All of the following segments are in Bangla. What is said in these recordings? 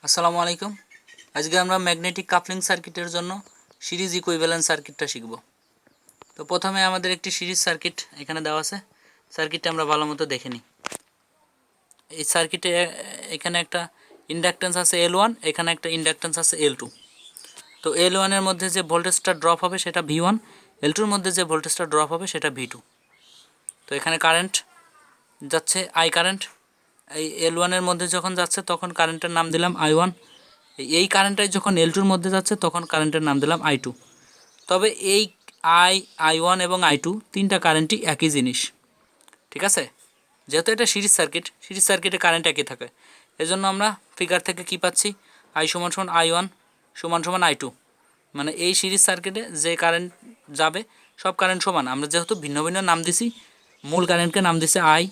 আসসালামু আলাইকুম। আজকে আমরা ম্যাগনেটিক কাপলিং সার্কিটের জন্য সিরিজ ইকুইভ্যালেন্ট সার্কিটটা শিখব। তো প্রথমে আমাদের একটি সিরিজ সার্কিট এখানে দেওয়া আছে। সার্কিটটা আমরা ভালো মতো দেখে নিই। এই সার্কিটে এখানে একটা ইন্ডাকটেন্স আছে L1, এখানে একটা ইন্ডাকটেন্স আছে L2। তো L1 এর মধ্যে যে ভোল্টেজটা ড্রপ হবে সেটা V1, L2 এর মধ্যে যে ভোল্টেজটা ড্রপ হবে সেটা V2। তো এখানে কারেন্ট যাচ্ছে I কারেন্ট। এই L1 এর মধ্যে যখন যাচ্ছে তখন কারেন্টের নাম দিলাম I1। এই কারেন্টটাই যখন L2 এর মধ্যে যাচ্ছে তখন কারেন্টের নাম দিলাম I2। তবে এই I1 এবং I2 তিনটা কারেন্টই একই জিনিস, ঠিক আছে। যেহেতু এটা সিরিজ সার্কিটে কারেন্ট একই থাকে, এজন্য আমরা ফিগার থেকে কি পাচ্ছি, I সমান সমান I1 সমান সমান I2। মানে এই সিরিজ সার্কিটে যে কারেন্ট যাবে সব কারেন্ট সমান। আমরা যেহেতু ভিন্ন ভিন্ন নাম দিছি, মূল কারেন্টকে নাম দিছে I,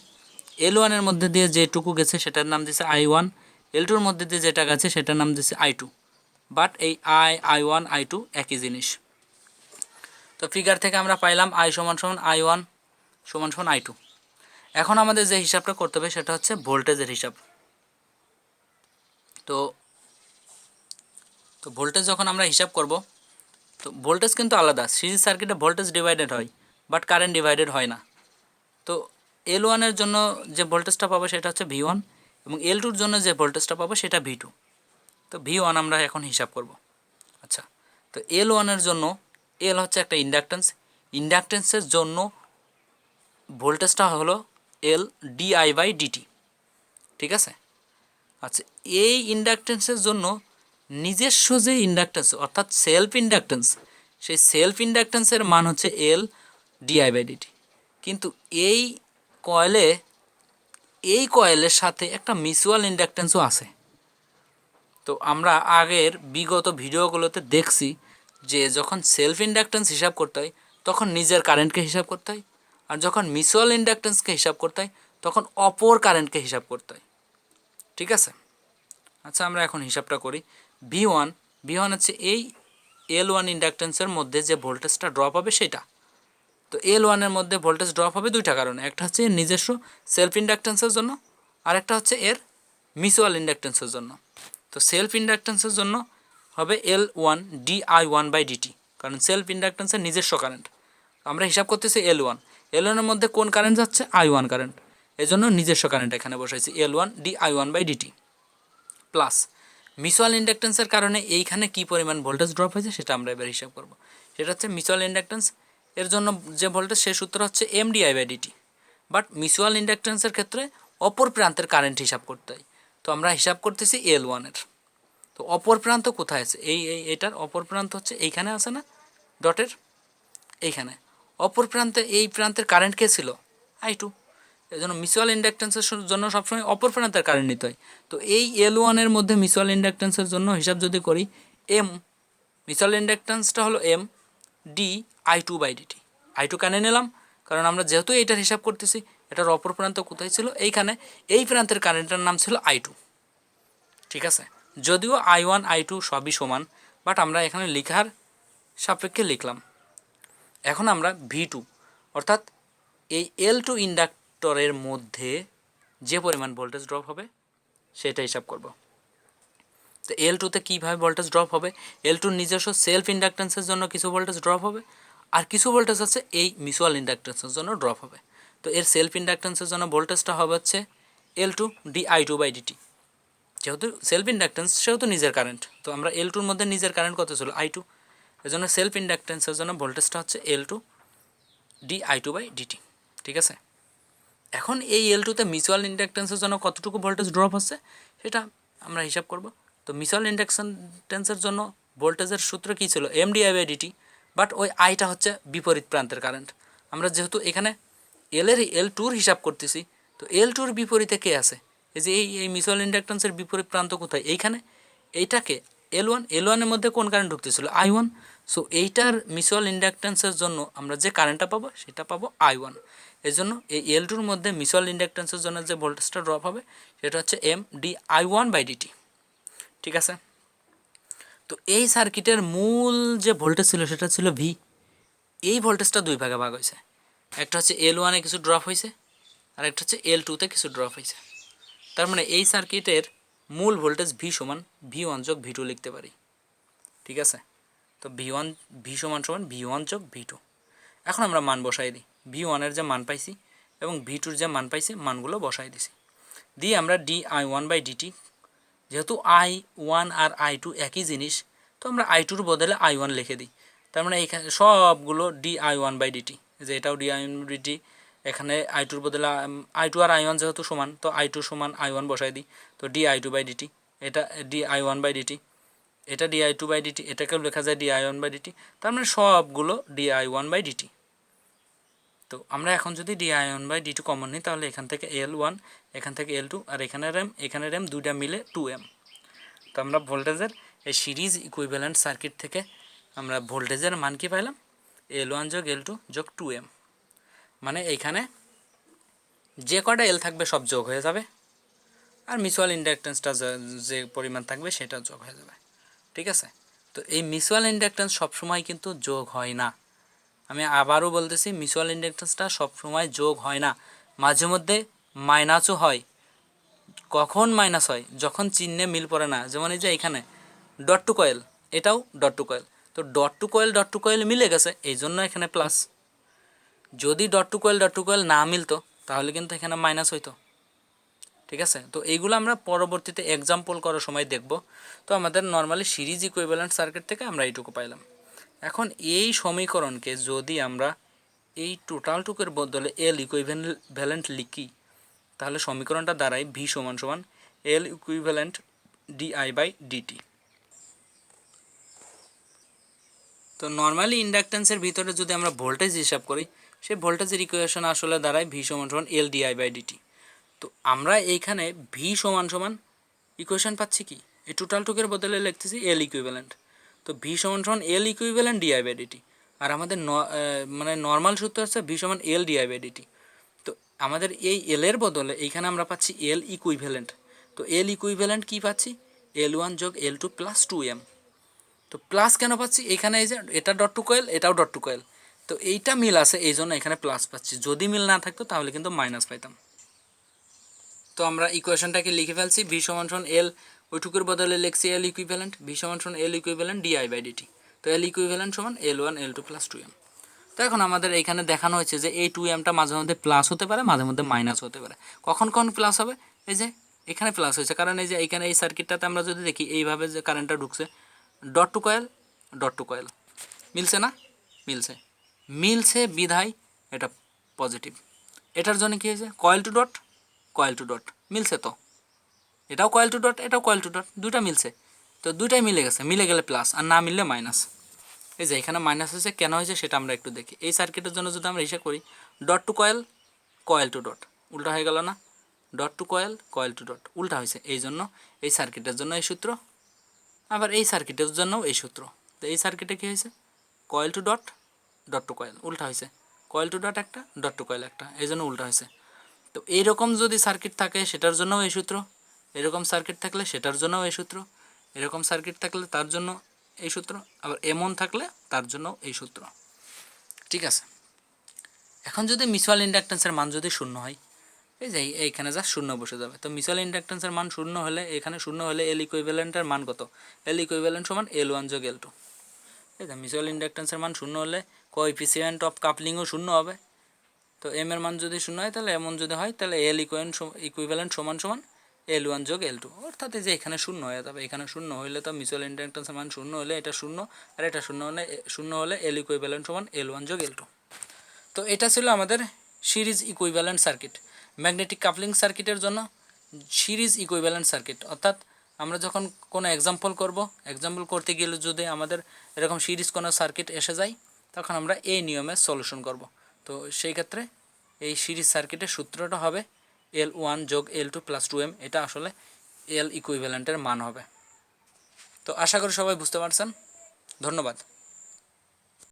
L1 এর মধ্যে দিয়ে যেটুকু গেছে সেটার নাম দিছে I1, L2 এর মধ্যে দিয়ে যেটা গেছে সেটার নাম দিছে I2। বাট এই I1 I2 একই জিনিস। তো ফিগার থেকে আমরা পাইলাম I সমান সমান I1 সমান সমান I2। এখন আমাদের যে হিসাবটা করতে হবে সেটা হচ্ছে ভোল্টেজের হিসাব। তো ভোল্টেজ যখন আমরা হিসাব করব, তো ভোল্টেজ কিন্তু আলাদা। সিরিজ সার্কিটে ভোল্টেজ ডিভাইডেড হয়, বাট কারেন্ট ডিভাইডেড হয় না। তো L1 এর জন্য যে ভোল্টেজটা পাবো সেটা হচ্ছে V1, এবং L2 এর জন্য যে ভোল্টেজটা পাবো সেটা V2। তো V1 আমরা এখন হিসাব করব। আচ্ছা, তো L1 এর জন্য L হচ্ছে একটা ইন্ডাকটেন্সের জন্য ভোল্টেজটা হলো L di/dt, ঠিক আছে। আচ্ছা, এই ইন্ডাকটেন্সের জন্য নিজস্ব যে ইন্ডাকটেন্স অর্থাৎ সেলফ ইন্ডাকটেন্স, সেই সেলফ ইন্ডাকটেন্সের মান হচ্ছে L di/dt। কিন্তু এই কয়েলের সাথে একটা মিউচুয়াল ইন্ডাকটেন্সও আছে। তো আমরা আগের বিগত ভিডিওগুলোতে দেখছি যে যখন সেলফ ইন্ডাকটেন্স হিসাব করতে হয় তখন নিজের কারেন্টকে হিসাব করতে হয়, আর যখন মিউচুয়াল ইন্ডাকটেন্সকে হিসাব করতে হয় তখন অপর কারেন্টকে হিসাব করতে হয়, ঠিক আছে। আচ্ছা, আমরা এখন হিসাবটা করি। V1 হচ্ছে এই L1 ইন্ডাকটেন্সের মধ্যে যে ভোল্টেজটা ড্রপ হবে সেটা। তো L1 এর মধ্যে ভোল্টেজ ড্রপ হবে দুইটা কারণে, একটা হচ্ছে এর নিজস্ব সেলফ ইন্ডাকটেন্সের জন্য, আর একটা হচ্ছে এর মিউচুয়াল ইন্ডাকটেন্সের জন্য। তো সেলফ ইন্ডাকটেন্সের জন্য হবে L1 di/dt, কারণ সেলফ ইন্ডাকটেন্সের নিজস্ব কারেন্ট। আমরা হিসাব করতেছি L1 এর মধ্যে কোন কারেন্ট যাচ্ছে, I1 কারেন্ট, এজন্য নিজস্ব কারেন্ট এখানে বসাইছি L1 di/dt প্লাস মিউচুয়াল ইন্ডাকটেন্সের কারণে এইখানে কি পরিমাণ ভোল্টেজ ড্রপ হয়েছে সেটা আমরা এবার হিসাব করব। সেটা হচ্ছে মিউচুয়াল ইন্ডাকটেন্স এর জন্য যে ভোল্টেজ সেই সূত্র হচ্ছে MdI/dt। বাট মিউচুয়াল ইন্ডাকটেন্সের ক্ষেত্রে অপর প্রান্তের কারেন্ট হিসাব করতে হয়। তো আমরা হিসাব করতেছি L1 এর। তো অপর প্রান্ত কোথায় আছে, এটার অপর প্রান্ত হচ্ছে এইখানে আছে না, ডটের এইখানে। অপর প্রান্তে এই প্রান্তের কারেন্ট কে ছিল, I2। এই জন্য মিউচুয়াল ইন্ডাকটেন্সের জন্য সবসময় অপর প্রান্তের কারেন্ট নিতে হয়। তো এই L1 এর মধ্যে মিউচুয়াল ইন্ডাকটেন্সের জন্য হিসাব যদি করি, মিউচুয়াল ইন্ডাকটেন্সটা হলো M di/dt। I2 কানে নিলাম, কারণ আমরা যেহেতু এইটার হিসাব করতেছি, এটার অপর প্রান্ত কোথায় ছিল, এইখানে। এই প্রান্তের কারেন্টের নাম ছিল I2, ঠিক আছে। যদিও I1 I2 সবই সমান, বাট আমরা এখানে লেখার সাপেক্ষে লিখলাম। এখন আমরা V2 অর্থাৎ এই L2 ইন্ডাক্টরের মধ্যে যে পরিমাণ ভোল্টেজ ড্রপ হবে সেটা হিসাব করব। তো L2তে কীভাবে ভোল্টেজ ড্রপ হবে, L2 নিজস্ব সেলফ ইন্ডাকটেন্সের জন্য কিছু ভোল্টেজ ড্রপ হবে, আর কিছু ভোল্টেজ আছে এই মিউচুয়াল ইন্ডাকটেন্সের জন্য ড্রপ হবে। তো এর সেলফ ইন্ডাকটেন্সের জন্য ভোল্টেজটা হবে হচ্ছে L2 di/dt। যেহেতু সেলফ ইন্ডাকটেন্স সেহেতু নিজের কারেন্ট, তো আমরা L2 এর মধ্যে নিজের কারেন্ট কত ছিল, I2। এর জন্য সেলফ ইন্ডাকটেন্সের জন্য ভোল্টেজটা হচ্ছে L2 di/dt, ঠিক আছে। এখন এই L2তে মিউচুয়াল ইন্ডাকটেন্সের জন্য কতটুকু ভোল্টেজ ড্রপ হচ্ছে সেটা আমরা হিসাব করব। তো মিউচুয়াল ইন্ডাকটেন্সের জন্য ভোল্টেজের সূত্র কী ছিল, MdI/dt। বাট ওই আইটা হচ্ছে বিপরীত প্রান্তের কারেন্ট। আমরা যেহেতু এখানে L2 হিসাব করতেছি, তো L2 বিপরীতে কে আছে, এই যে এই মিউচুয়াল ইন্ডাকটেন্সের বিপরীত প্রান্ত কোথায়, এইখানে। এইটাকে L1 এর মধ্যে কোন কারেন্ট ঢুকতেছিল, I1। সো এইটার মিউচুয়াল ইন্ডাকটেন্সের জন্য আমরা যে কারেন্টটা পাবো সেটা পাবো I1। এই জন্য এই L2 এর মধ্যে মিউচুয়াল ইন্ডাকটেন্সের জন্য যে ভোল্টেজটা ড্রপ হবে সেটা হচ্ছে MdI1/dt, ঠিক আছে। তো এই সার্কিটের মূল যে ভোল্টেজ ছিল সেটা ছিল V। এই ভোল্টেজটা দুই ভাগে ভাগ হয়েছে, একটা হচ্ছে L1 এ কিছু ড্রপ হয়েছে, আর একটা হচ্ছে L2তে কিছু ড্রপ হয়েছে। তার মানে এই সার্কিটের মূল ভোল্টেজ ভি সমান V1 যোগ V2 লিখতে পারি। ঠিক আছে, তো ভি সমান V1 যোগ V2। এখন আমরা মান বসাই দিই, V1-এর যে মান পাইছি এবং V2-র যে মান পাইছি মানগুলো বসাই দিছি, দিয়ে আমরা di1/dt, যেহেতু I1 আর I2 একই জিনিস, তো আমরা I2-র বদলে I1 লিখে দিই। তার মানে এখানে সবগুলো di1/dt, যে এটাও di1/dt, এখানে I2-র বদলে I2 আর I1 যেহেতু সমান, তো I2 সমান I1 বসাই দিই, তো di2/dt, এটা di1/dt, এটা di2/dt, এটাকেও লেখা যায় di1/dt, তার মানে সবগুলো di1/dt। তো আমরা এখন যদি di1/dt কমন নিই, তাহলে এখান থেকে L1, এখান থেকে L2, আর এখানে র্যাম দুইটা মিলে 2M। তো আমরা ভোল্টেজের এই সিরিজ ইকুইভ্যালেন্ট সার্কিট থেকে আমরা ভোল্টেজের মান কি পাইলাম, L1 যোগ L2 যোগ 2M। মানে এইখানে যে কটা L থাকবে সব যোগ হয়ে যাবে, আর মিউচুয়াল ইন্ডাকটেন্সটা যে পরিমাণ থাকবে সেটা যোগ হয়ে যাবে। ঠিক আছে, তো এই মিউচুয়াল ইন্ডাকটেন্স সবসময় কিন্তু যোগ হয় না। আমি আবারও বলতেছি, মিউচুয়াল ইন্ডাকটেন্সটা সবসময় যোগ হয় না, মাঝে মধ্যে মাইনাসও হয়। কখন মাইনাস হয়, যখন চিহ্নে মিল পড়ে না। যেমন এই যে এখানে ডট টু কয়েল, এটাও ডট টু কয়েল, তো ডট টু কয়েল মিলে গেছে, এই জন্য এখানে প্লাস। যদি ডট টু কয়েল না মিলতো তাহলে কিন্তু এখানে মাইনাস হইতো। ঠিক আছে, তো এইগুলো আমরা পরবর্তীতে এক্সাম্পল করার সময় দেখব। তো আমাদের নর্মালি সিরিজ ইকুইভ্যালেন্ট সার্কিট থেকে আমরা এইটুকু পাইলাম। এখন এই সমীকরণকে যদি আমরা এই টোটালটুকুর বদলে এল ইকুইভ্যালেন্ট লিখি, তাহলে সমীকরণটা দাঁড়ায় ভি সমান সমান এল ইকুইভ্যালেন্ট di/dt। তো নর্মালি ইন্ডাকটেন্সের ভিতরে যদি আমরা ভোল্টেজ হিসাব করি, সেই ভোল্টেজের ইকুয়েশন আসলে দাঁড়ায় ভি সমান সমান এল di/dt। তো আমরা এইখানে ভি সমান সমান ইকুয়েশন পাচ্ছি কি, এই টোটালটুকের বদলে লিখতেছি এল ইকুইভ্যালেন্ট। তো ভি সমান সমান এল ইকুইভ্যালেন্ট di/dt, আর আমাদের মানে নর্মাল সূত্র হচ্ছে ভি সমান এল di/dt। তো আমাদের এই এলের বদলে এইখানে আমরা পাচ্ছি এল ইকুইভ্যালেন্ট। তো এল ইকুইভ্যালেন্ট কী পাচ্ছি, L1 যোগ L2 প্লাস 2M। তো প্লাস কেন পাচ্ছি, এখানে এই যে এটা ডট টু কয়েল, এটাও ডট টু কয়েল, তো এইটা মিল আছে এই জন্য এখানে প্লাস পাচ্ছি। যদি মিল না থাকতো তাহলে কিন্তু মাইনাস পাইতাম। তো আমরা ইকুয়েশনটাকে লিখে ফেলছি, ভি সমান সমান এল, ওইটুকুর বদলে লিখছি এল ইকুইভ্যালেন্ট, ভি সমান সমান এল ইকুইভ্যালেন্ট di/dt। তো এল ইকুইভ্যালেন্ট সমান L1 L2 প্লাস 2M। তো এখন আমাদের এইখানে দেখানো হয়েছে যে এই 2Mটা মাঝে মধ্যে প্লাস হতে পারে, মাঝে মধ্যে মাইনাস হতে পারে। কখন কখন প্লাস হবে, এই যে এখানে প্লাস হয়েছে, কারণ এই যে এইখানে এই সার্কিটটাতে আমরা যদি দেখি এইভাবে যে কারেন্টটা ঢুকছে, ডট টু কয়েল মিলছে না, মিলছে বিধায় এটা পজিটিভ। এটার জন্য কী হয়েছে, কয়েল টু ডট মিলছে, তো এটাও কয়েল টু ডট, এটাও কয়েল টু ডট, দুইটা মিলছে, তো দুইটাই মিলে গেছে, মিলে গেলে প্লাস, আর না মিললে মাইনাস। এই যে এখানে মাইনাস হয়েছে, কেন হয়েছে সেটা আমরা একটু দেখি। এই সার্কিটের জন্য যদি আমরা হিসাব করি, dot to coil to dot, উল্টা হয়ে গেল না, dot to coil to dot উল্টা হয়েছে, এই জন্য এই সার্কিটের জন্য এই সূত্র, আবার এই সার্কিটের জন্যও এই সূত্র। তো এই সার্কিটে কী হয়েছে, coil to dot to coil উল্টা হয়েছে, কয়েল টু ডট একটা, ডট টু কয়েল একটা, এই জন্য উল্টা হয়েছে। তো এইরকম যদি সার্কিট থাকে সেটার জন্যও এই সূত্র, এরকম সার্কিট থাকলে সেটার জন্যও এই সূত্র, এরকম সার্কিট থাকলে তার জন্য এই সূত্র, আবার এমন থাকলে তার জন্য এই সূত্র। ঠিক আছে, এখন যদি মিউচুয়াল ইন্ডাকটেন্সের মান যদি শূন্য হয়, এই যে এইখানে যা শূন্য বসে যাবে। তো মিউচুয়াল ইন্ডাকটেন্সের মান শূন্য হলে, এখানে শূন্য হলে এল ইকুইভ্যালেন্টের মান কত, এল ইকুইভ্যালেন্ট সমান L1 যোগ L2। এই যে মিউচুয়াল ইন্ডাকটেন্সের মান শূন্য হলে কোএফিসিয়েন্ট অফ কাপলিংও শূন্য হবে। তো এম এর মান যদি শূন্য হয়, তাহলে এমন যদি হয়, তাহলে এল ইকুইভ্যালেন্ট সমান সমান L1 যোগ L2, অর্থাৎ এই যে এখানে শূন্য হয়ে যাবে। এখানে শূন্য হইলে তো মিউচুয়াল ইন্ডাকটেন্সের মান শূন্য হলে এটা শূন্য, আর এটা শূন্য হলে এল ইকুইভ্যালেন্ট সমান L1 যোগ L2। তো এটা ছিল আমাদের series equivalent circuit. Magnetic coupling সার্কিটের জন্য সিরিজ ইকুইভ্যালেন্ট সার্কিট, অর্থাৎ আমরা যখন কোনো এক্সাম্পল করতে গেলে যদি আমাদের এরকম সিরিজ কোনো সার্কিট এসে যায়, তখন আমরা এই নিয়মে সলিউশন করব। তো সেই ক্ষেত্রে এই সিরিজ সার্কিটের সূত্রটা হবে L1 যোগ L2 প্লাস 2M, এটা আসলে এল ইকুইভ্যালেন্টের মান হবে। তো আশা করি সবাই বুঝতে পারছেন, ধন্যবাদ।